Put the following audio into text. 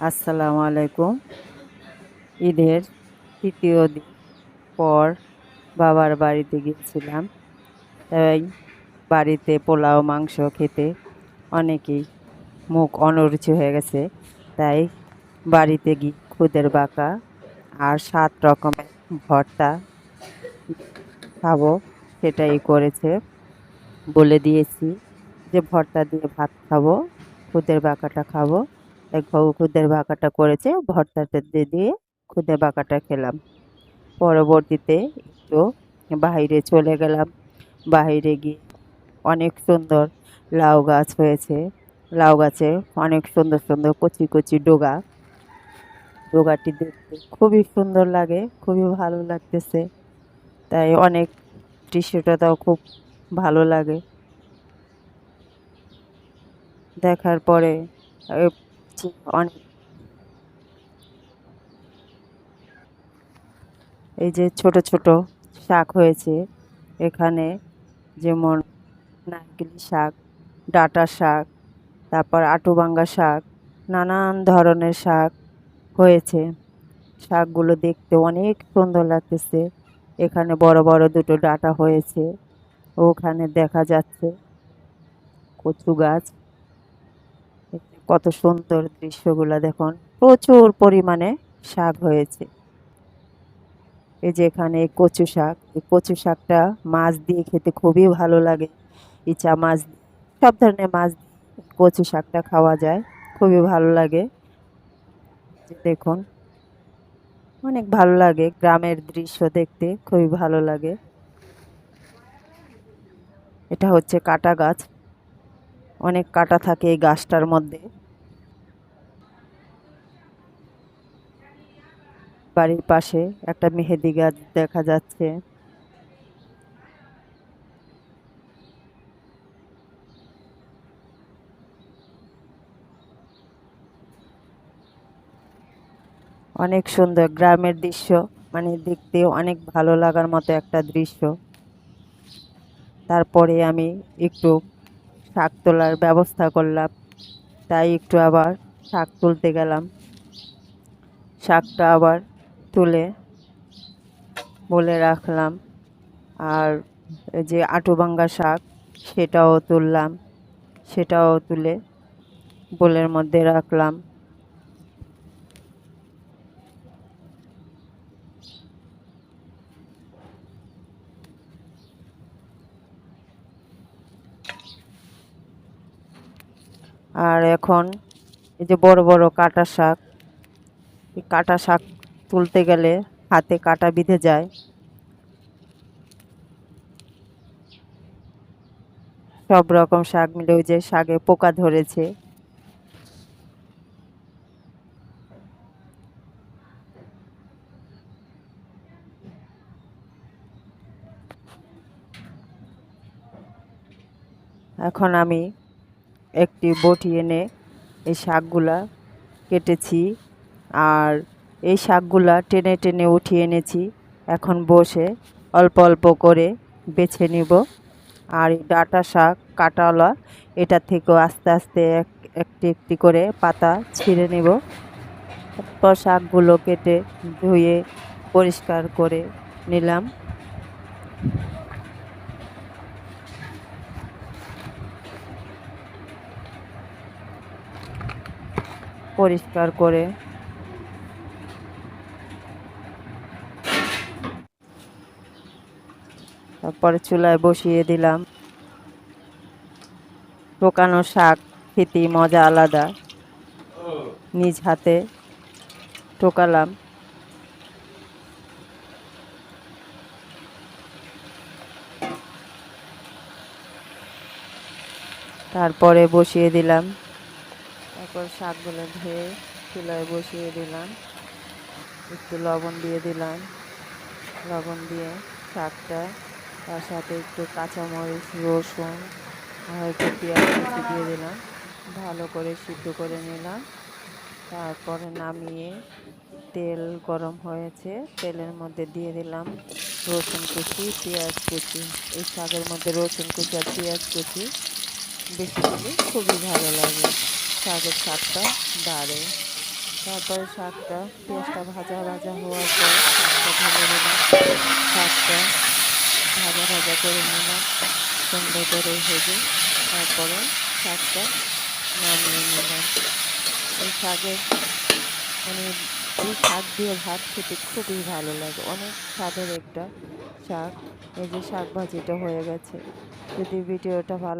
আসসালামু আলাইকুম। ঈদের ৩য় দিন পর বাবার বাড়িতে গিয়েছিলাম। তাই বাড়িতে পোলাও মাংস খেতে অনেকেই মুখ অরুচি হয়ে গেছে। তাই বাড়িতে গিয়ে খুদের বাঁকা আর ৭ রকমের ভর্তা খাবো সেটাই করেছে। বলে দিয়েছি যে ভর্তা দিয়ে ভাত খাবো, খুদের বাঁকাটা খাবো। তাই খুদের বাঁকাটা করেছে, ভর্তাটা দিয়ে খুদের বাঁকাটা খেলাম। পরবর্তীতে একটু বাহিরে চলে গেলাম। বাহিরে গিয়ে অনেক সুন্দর লাউ গাছ হয়েছে। লাউ গাছে অনেক সুন্দর সুন্দর কচি কচি ডগা। ডগাটি দেখতে খুবই সুন্দর লাগে, খুবই ভালো লাগতেছে। তাই অনেক দৃশ্যটাও খুব ভালো লাগে দেখার পরে। এ যে অনেক এই যে ছোট ছোট শাক হয়েছে এখানে, যেমন নারকেলি শাক, ডাঁটা শাক, তারপর আটুবাঙ্গা শাক, নানান ধরনের শাক হয়েছে। শাকগুলো দেখতে অনেক সুন্দর লাগতেছে। এখানে বড় বড় দুটো ডাঁটা হয়েছে। ওখানে দেখা যাচ্ছে কচু গাছ। কত সুন্দর দৃশ্যগুলা দেখুন, প্রচুর পরিমাণে শাক হয়েছে। এই যে এখানে কচু শাক, এই কচু শাকটা মাছ দিয়ে খেতে খুবই ভালো লাগে। ইচা মাছ দিয়ে, সব ধরনের মাছ দিয়ে কচু শাকটা খাওয়া যায়, খুবই ভালো লাগে। যে দেখুন, অনেক ভালো লাগে, গ্রামের দৃশ্য দেখতে খুবই ভালো লাগে। এটা হচ্ছে কাটা গাছ, অনেক কাটা থাকে এই গাছটার মধ্যে। বাড়ির পাশে একটা মেহেদি গাছ দেখা যাচ্ছে। অনেক সুন্দর গ্রামের দৃশ্য, মানে দেখতে অনেক ভালো লাগার মতো একটা দৃশ্য। তারপরে আমি একটু শাক তোলার ব্যবস্থা করলাম, তাই একটু আবার শাক তুলতে গেলাম। শাকটা আবার তুলে বলে রাখলাম। আর এই যে আটুবাঙ্গা শাক, সেটাও তুললাম, সেটাও তুলে বোলের মধ্যে রাখলাম। আর এখন এই যে বড় বড় কাটা শাক, এই কাটা শাক তুলতে গেলে হাতে কাটা বিঁধে যায়। সব রকম শাক মিলে ওই যে শাকে পোকা ধরেছে। এখন আমি একটি বটি এনে এই শাকগুলা কেটেছি, আর এই শাকগুলা টেনে টেনে উঠিয়ে এনেছি। এখন বসে অল্প অল্প করে বেছে নিব। আর এই ডাঁটা শাক কাটাওয়ালা, এটা থেকেও আস্তে আস্তে একটি একটি করে পাতা ছিঁড়ে নেব। তারপর শাকগুলো কেটে ধুয়ে পরিষ্কার করে নিলাম। পরিষ্কার করে তারপরে চুলায় বসিয়ে দিলাম। টোকানো শাক খেতে মজা আলাদা। নিজ হাতে টোকালাম। তারপরে বসিয়ে দিলাম। তারপর শাকগুলো ধুয়ে চুলায় বসিয়ে দিলাম। একটু লবণ দিয়ে দিলাম। লবণ দিয়ে শাকটা, তার সাথে একটু কাঁচামরিচ, রসুন আর একটু পেঁয়াজ কুচি দিয়ে দিলাম। ভালো করে সিদ্ধ করে নিলাম। তারপরে নামিয়ে তেল গরম হয়েছে, তেলের মধ্যে দিয়ে দিলাম রসুন কুচি, পেঁয়াজ কুচি। এই শাকের মধ্যে রসুন কুচি আর পেঁয়াজ কুচি বেশি দিলে খুবই ভালো লাগে, শাকের স্বাদটা বাড়ে। তারপরে শাকটা পেঁয়াজটা ভাজা ভাজা হওয়ার পর শাকটা ঢেলে দিলাম। শাকটা ভাজা ভাজা করে নিলাম সুন্দর করে ভেজে। তারপরে শাকটা নামিয়ে নিলাম। এই শাকের মানে এই শাক দিয়ে ভাত খেতে খুবই ভালো লাগে, অনেক স্বাদের একটা শাক। এই যে শাক ভাজিটা হয়ে গেছে। যদি ভিডিওটা ভালো